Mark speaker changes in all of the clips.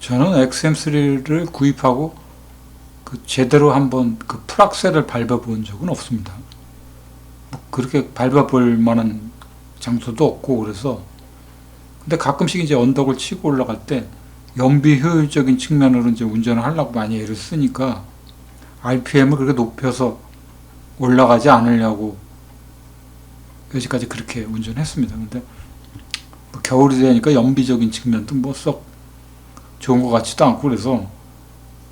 Speaker 1: 저는 XM3를 구입하고 제대로 한번 풀악셀을 밟아본 적은 없습니다. 그렇게 밟아볼 만한 장소도 없고 그래서. 근데 가끔씩 이제 언덕을 치고 올라갈 때 연비 효율적인 측면으로 이제 운전을 하려고 많이 애를 쓰니까 RPM을 그렇게 높여서 올라가지 않으려고 여지까지 그렇게 운전했습니다. 근데 겨울이 되니까 연비적인 측면도 썩 좋은 것 같지도 않고 그래서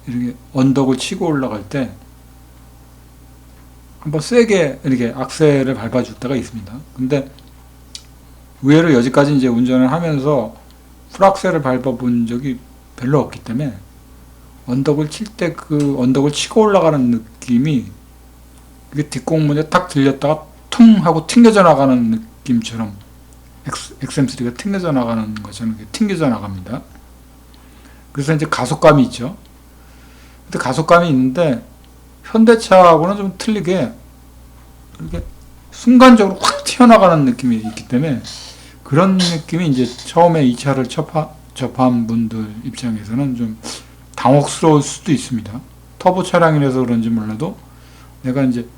Speaker 1: 이렇게 언덕을 치고 올라갈 때 한번 세게 이렇게 악셀을 밟아줄 때가 있습니다. 근데 의외로 여지까지 이제 운전을 하면서 풀악셀을 밟아본 적이 별로 없기 때문에 언덕을 칠 때 언덕을 치고 올라가는 느낌이 이게 뒷공문에 탁 들렸다가 퉁 하고 튕겨져 나가는 느낌처럼 XM3가 튕겨져 나가는 것처럼 튕겨져 나갑니다. 그래서 이제 가속감이 있죠. 근데 가속감이 있는데 현대차하고는 좀 틀리게 이렇게 순간적으로 확 튀어나가는 느낌이 있기 때문에 그런 느낌이 이제 처음에 이 차를 접한 분들 입장에서는 좀 당혹스러울 수도 있습니다. 터보 차량이라서 그런지 몰라도 내가 이제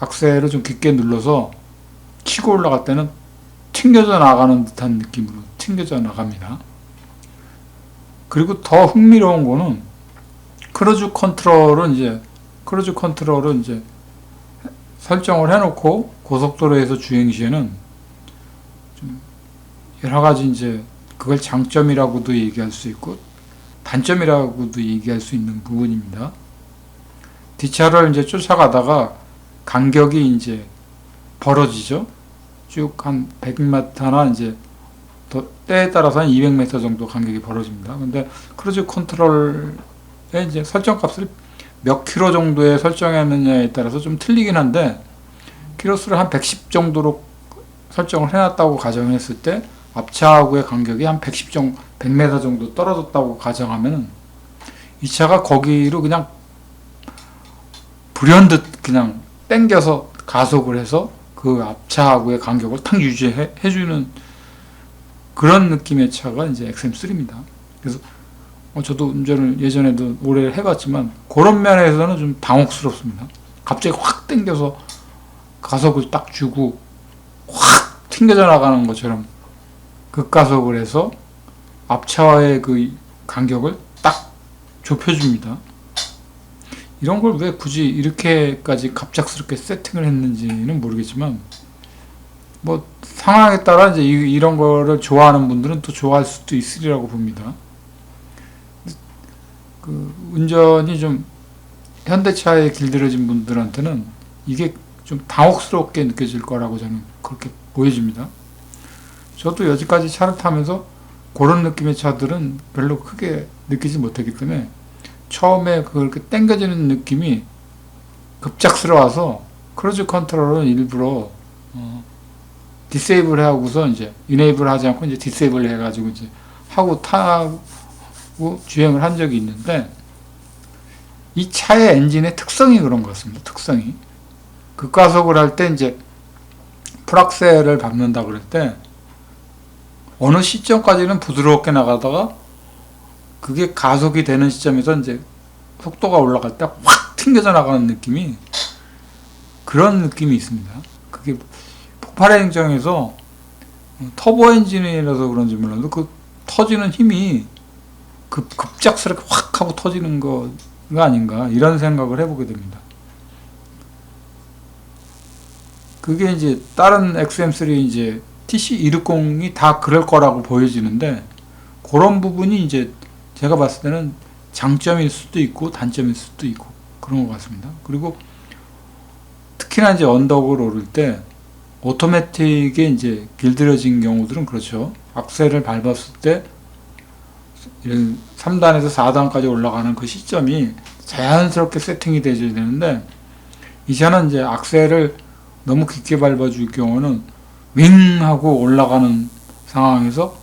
Speaker 1: 악셀을 좀 깊게 눌러서 치고 올라갈 때는 튕겨져 나가는 듯한 느낌으로 튕겨져 나갑니다. 그리고 더 흥미로운 거는 크루즈 컨트롤은 이제 설정을 해놓고 고속도로에서 주행 시에는 좀 여러 가지 이제 그걸 장점이라고도 얘기할 수 있고 단점이라고도 얘기할 수 있는 부분입니다. 뒷차를 이제 쫓아가다가 간격이 이제 벌어지죠. 쭉 한 100m나 이제 때에 따라서 한 200m 정도 간격이 벌어집니다. 근데 크루즈 컨트롤의 이제 설정 값을 몇 킬로 정도에 설정했느냐에 따라서 좀 틀리긴 한데 키로수를 한 110 정도로 설정을 해놨다고 가정했을 때 앞차하고의 간격이 한 100m 정도 떨어졌다고 가정하면 이 차가 거기로 그냥 불현듯 그냥 땡겨서 가속을 해서 그 앞차하고의 간격을 탁 유지해주는 그런 느낌의 차가 이제 XM3입니다. 그래서 저도 운전을 예전에도 오래 해봤지만 그런 면에서는 좀 당혹스럽습니다. 갑자기 확 땡겨서 가속을 딱 주고 확 튕겨져 나가는 것처럼 급가속을 해서 앞차와의 그 간격을 딱 좁혀줍니다. 이런 걸 왜 굳이 이렇게까지 갑작스럽게 세팅을 했는지는 모르겠지만 뭐 상황에 따라 이제 이런 거를 좋아하는 분들은 또 좋아할 수도 있으리라고 봅니다. 운전이 좀 현대차에 길들여진 분들한테는 이게 좀 당혹스럽게 느껴질 거라고 저는 그렇게 보여집니다. 저도 여지까지 차를 타면서 그런 느낌의 차들은 별로 크게 느끼지 못했기 때문에 처음에 그렇게 당겨지는 느낌이 급작스러워서 크루즈 컨트롤은 일부러 디세이블 하고서 이제 이네이블 하지 않고 이제 디세이블 해가지고 이제 하고 타고 주행을 한 적이 있는데 이 차의 엔진의 특성이 그런 것 같습니다. 특성이 급가속을 할 때 이제 풀악셀을 밟는다 그럴 때 어느 시점까지는 부드럽게 나가다가 그게 가속이 되는 시점에서 이제 속도가 올라갈 때 확 튕겨져 나가는 느낌이 그런 느낌이 있습니다. 그게 폭발의 행정에서 터보 엔진이라서 그런지 몰라도 그 터지는 힘이 급작스럽게 확 하고 터지는 거가 아닌가 이런 생각을 해보게 됩니다. 그게 이제 다른 XM3 이제 TC260이 다 그럴 거라고 보여지는데 그런 부분이 이제 제가 봤을 때는 장점일 수도 있고 단점일 수도 있고 그런 것 같습니다. 그리고 특히나 이제 언덕을 오를 때 오토매틱에 이제 길들여진 경우들은 그렇죠. 악셀을 밟았을 때 3단에서 4단까지 올라가는 그 시점이 자연스럽게 세팅이 되어야 되는데 이 차는 이제 악셀을 너무 깊게 밟아줄 경우는 윙 하고 올라가는 상황에서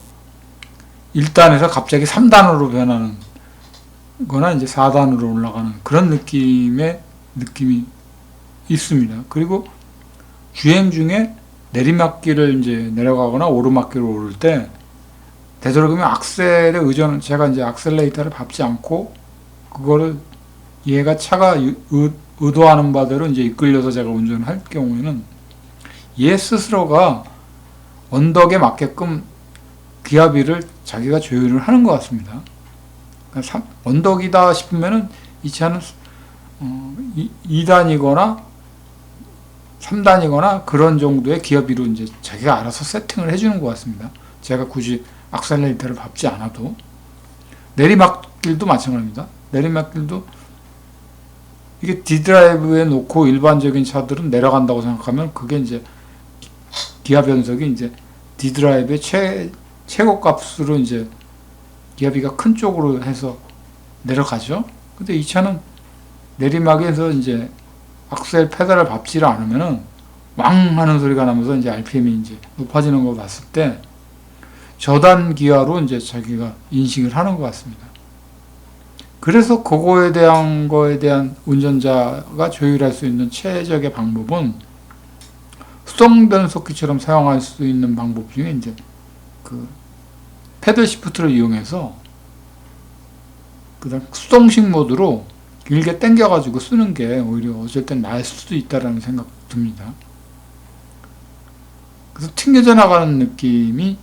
Speaker 1: 1단에서 갑자기 3단으로 변하는 거나 이제 4단으로 올라가는 그런 느낌이 있습니다. 그리고 주행 중에 내리막길을 이제 내려가거나 오르막길을 오를 때 되도록이면 악셀에 제가 이제 악셀레이터를 밟지 않고 그거를 얘가 차가 의도하는 바대로 이제 이끌려서 제가 운전을 할 경우에는 얘 스스로가 언덕에 맞게끔 기압비를 자기가 조율을 하는 것 같습니다. 그러니까 언덕이다 싶으면은 이 차는 2단이거나 3단이거나 그런 정도의 기압비로 이제 자기가 알아서 세팅을 해주는 것 같습니다. 제가 굳이 악셀레이터를 밟지 않아도. 내리막길도 마찬가지입니다. 내리막길도 이게 D드라이브에 놓고 일반적인 차들은 내려간다고 생각하면 그게 이제 기압 변속이 이제 D드라이브의 최고 값으로 이제 기압비가 큰 쪽으로 해서 내려가죠. 근데 이 차는 내리막에서 이제 악셀 페달을 밟지를 않으면은 왕 하는 소리가 나면서 이제 RPM이 이제 높아지는 거 봤을 때 저단 기아로 이제 자기가 인식을 하는 것 같습니다. 그래서 그거에 대한 운전자가 조율할 수 있는 최적의 방법은 수동 변속기처럼 사용할 수 있는 방법 중에 이제 그 패들 시프트를 이용해서 그다음 수동식 모드로 길게 당겨가지고 쓰는 게 오히려 어쩔 땐 나을 수도 있다라는 생각 듭니다. 그래서 튕겨져 나가는 느낌이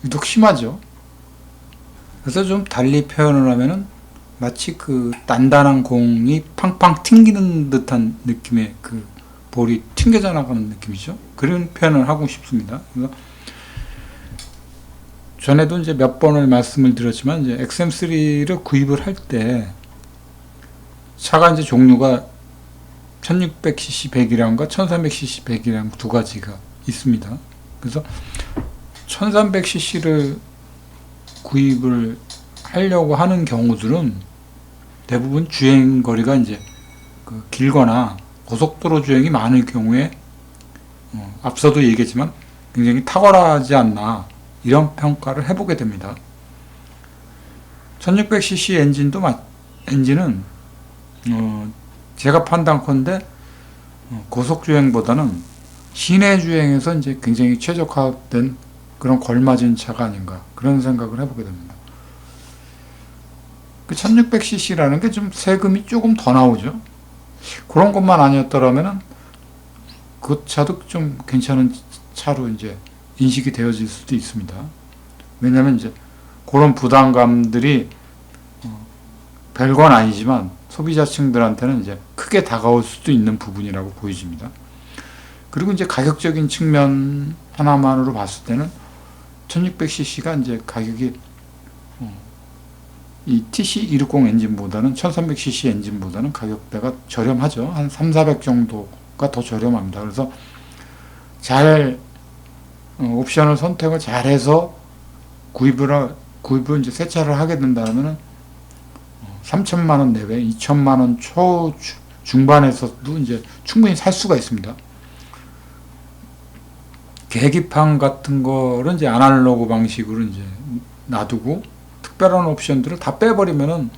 Speaker 1: 유독 심하죠. 그래서 좀 달리 표현을 하면은 마치 그 단단한 공이 팡팡 튕기는 듯한 느낌의 그 볼이 튕겨져 나가는 느낌이죠. 그런 표현을 하고 싶습니다. 그래서 전에도 이제 몇 번을 말씀을 드렸지만 이제 XM3를 구입을 할 때 차가 이제 종류가 1600cc 배기량과 1300cc 배기량 두 가지가 있습니다. 그래서 1300cc를 구입을 하려고 하는 경우들은 대부분 주행 거리가 이제 그 길거나 고속도로 주행이 많을 경우에 앞서도 얘기했지만 굉장히 탁월하지 않나 이런 평가를 해보게 됩니다. 1600cc 엔진은 제가 판단컨대 고속 주행보다는 시내 주행에서 이제 굉장히 최적화된 그런 걸맞은 차가 아닌가 그런 생각을 해보게 됩니다. 그 1600cc라는 게 좀 세금이 조금 더 나오죠. 그런 것만 아니었더라면은 그 차도 좀 괜찮은 차로 이제 인식이 되어질 수도 있습니다. 왜냐하면 이제 그런 부담감들이 별건 아니지만 소비자층들한테는 이제 크게 다가올 수도 있는 부분이라고 보여집니다. 그리고 이제 가격적인 측면 하나만으로 봤을 때는 1600cc가 이제 가격이 이 TC260 엔진보다는 1300cc 엔진보다는 가격대가 저렴하죠. 한 3,400 정도가 더 저렴합니다. 그래서 잘 옵션을 선택을 잘해서 구입을 이제 세차를 하게 된다면은 3천만 원 내외, 2천만 원 초 중반에서도 이제 충분히 살 수가 있습니다. 계기판 같은 거를 이제 아날로그 방식으로 이제 놔두고 특별한 옵션들을 다 빼버리면은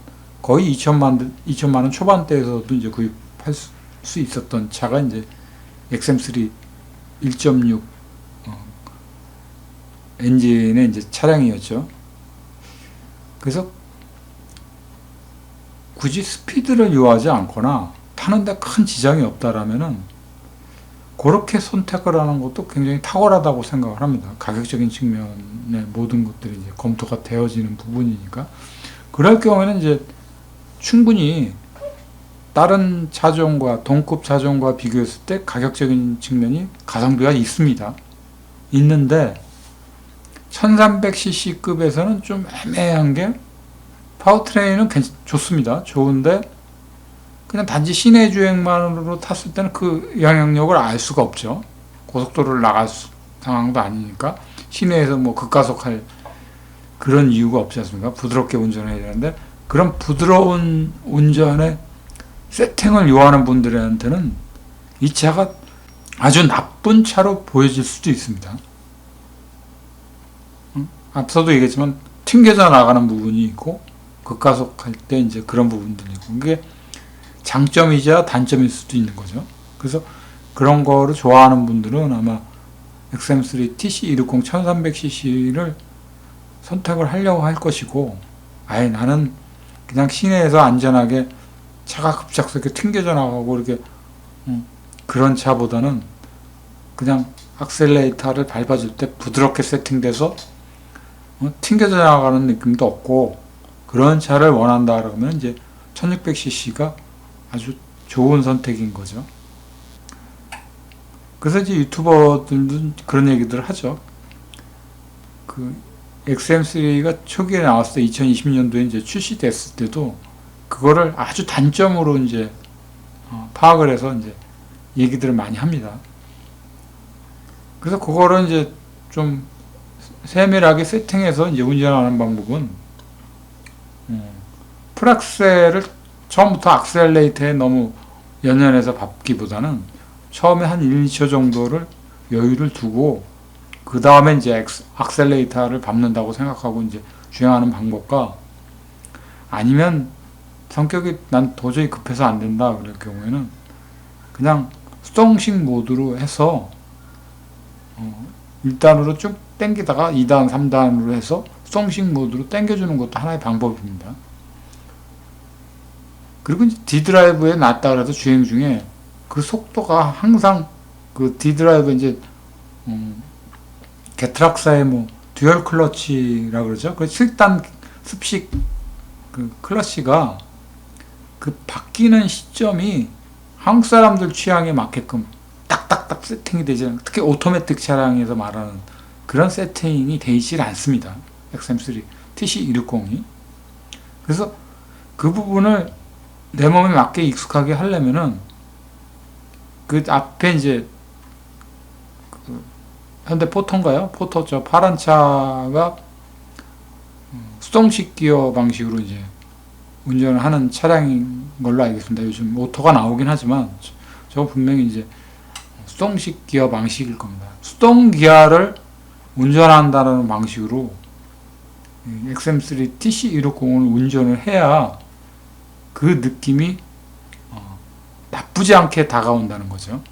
Speaker 1: 거의 2천만 원 초반대에서도 이제 구입할 수 있었던 차가 이제 XM3 1.6 엔진의 이제 차량이었죠. 그래서 굳이 스피드를 요하지 않거나 타는데 큰 지장이 없다라면은 그렇게 선택을 하는 것도 굉장히 탁월하다고 생각을 합니다. 가격적인 측면의 모든 것들이 이제 검토가 되어지는 부분이니까. 그럴 경우에는 이제 충분히 다른 차종과 동급 차종과 비교했을 때 가격적인 측면이 가성비가 있습니다. 있는데 1300cc급에서는 좀 애매한 게 파워트레인은 좋습니다. 좋은데 그냥 단지 시내 주행만으로 탔을 때는 그 영향력을 알 수가 없죠. 고속도로를 나갈 상황도 아니니까 시내에서 뭐 급가속할 그런 이유가 없지 않습니까? 부드럽게 운전해야 되는데 그런 부드러운 운전의 세팅을 요하는 분들한테는 이 차가 아주 나쁜 차로 보여질 수도 있습니다. 앞서도 얘기했지만 튕겨져 나가는 부분이 있고 급가속할 때 이제 그런 부분들이 있고 그게 장점이자 단점일 수도 있는 거죠. 그래서 그런 거를 좋아하는 분들은 아마 XM3 TC260 1300cc를 선택을 하려고 할 것이고, 아예 나는 그냥 시내에서 안전하게 차가 급작스럽게 튕겨져 나가고 이렇게 그런 차보다는 그냥 악셀레이터를 밟아줄 때 부드럽게 세팅돼서 튕겨져 나가는 느낌도 없고 그런 차를 원한다 그러면 이제 1600cc가 아주 좋은 선택인 거죠. 그래서 이제 유튜버들도 그런 얘기들을 하죠. 그 XM3가 초기에 나왔을 때 2020년도에 이제 출시됐을 때도 그거를 아주 단점으로 이제 파악을 해서 이제 얘기들을 많이 합니다. 그래서 그거를 이제 좀 세밀하게 세팅해서 이제 운전하는 방법은 풀악셀을 처음부터 악셀레이터에 너무 연연해서 밟기보다는 처음에 한 1, 2초 정도를 여유를 두고 그 다음에 이제 악셀레이터를 밟는다고 생각하고 이제 주행하는 방법과, 아니면 성격이 난 도저히 급해서 안 된다 그럴 경우에는 그냥 수동식 모드로 해서 1단으로 쭉 당기다가 2단, 3단으로 해서 수동식 모드로 당겨주는 것도 하나의 방법입니다. 그리고 이제 D드라이브에 놨다 그래도 주행 중에 그 속도가 항상 그 D드라이브 이제 게트락사의 뭐 듀얼 클러치라 그러죠. 그 7단 습식 그 클러치가 그 바뀌는 시점이 한국 사람들 취향에 맞게끔 딱딱딱 세팅이 되지 않아요. 특히 오토매틱 차량에서 말하는 그런 세팅이 되지 않습니다. XM3 TC260이. 그래서 그 부분을 내 몸에 맞게 익숙하게 하려면은 그 앞에 이제 그 현대 포터인가요? 포터 저 파란 차가 수동식 기어 방식으로 이제 운전을 하는 차량인 걸로 알겠습니다. 요즘 오토가 나오긴 하지만 저거 분명히 이제 수동식 기어 방식일 겁니다. 수동 기어를 운전한다는 방식으로 XM3 TC260을 운전을 해야 그 느낌이 나쁘지 않게 다가온다는 거죠.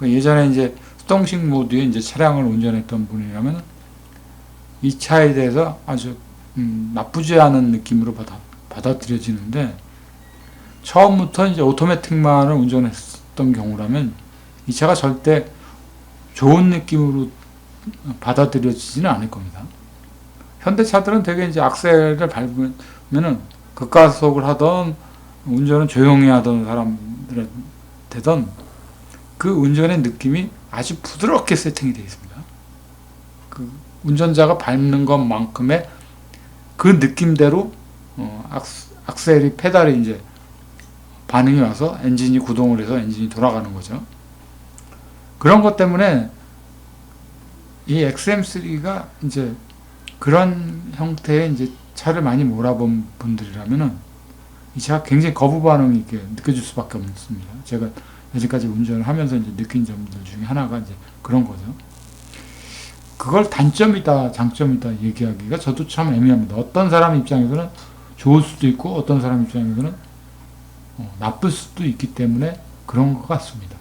Speaker 1: 예전에 이제 수동식 모드에 이제 차량을 운전했던 분이라면 이 차에 대해서 아주 나쁘지 않은 느낌으로 받아들여지는데, 처음부터 이제 오토매틱만을 운전했던 경우라면 이 차가 절대 좋은 느낌으로 받아들여지지는 않을 겁니다. 현대차들은 되게 이제 악셀을 밟으면은 급가속을 하던 운전은 조용히 하던 사람들한테던 그 운전의 느낌이 아주 부드럽게 세팅이 되어 있습니다. 그 운전자가 밟는 것만큼의 그 느낌대로 악셀이 페달이 이제 반응이 와서 엔진이 구동을 해서 엔진이 돌아가는 거죠. 그런 것 때문에 이 XM3가 이제 그런 형태의 이제 차를 많이 몰아본 분들이라면은 이 차가 굉장히 거부 반응이 이렇게 느껴질 수밖에 없습니다. 제가 여지까지 운전을 하면서 이제 느낀 점들 중에 하나가 이제 그런 거죠. 그걸 단점이다, 장점이다 얘기하기가 저도 참 애매합니다. 어떤 사람 입장에서는 좋을 수도 있고 어떤 사람 입장에서는 나쁠 수도 있기 때문에 그런 것 같습니다.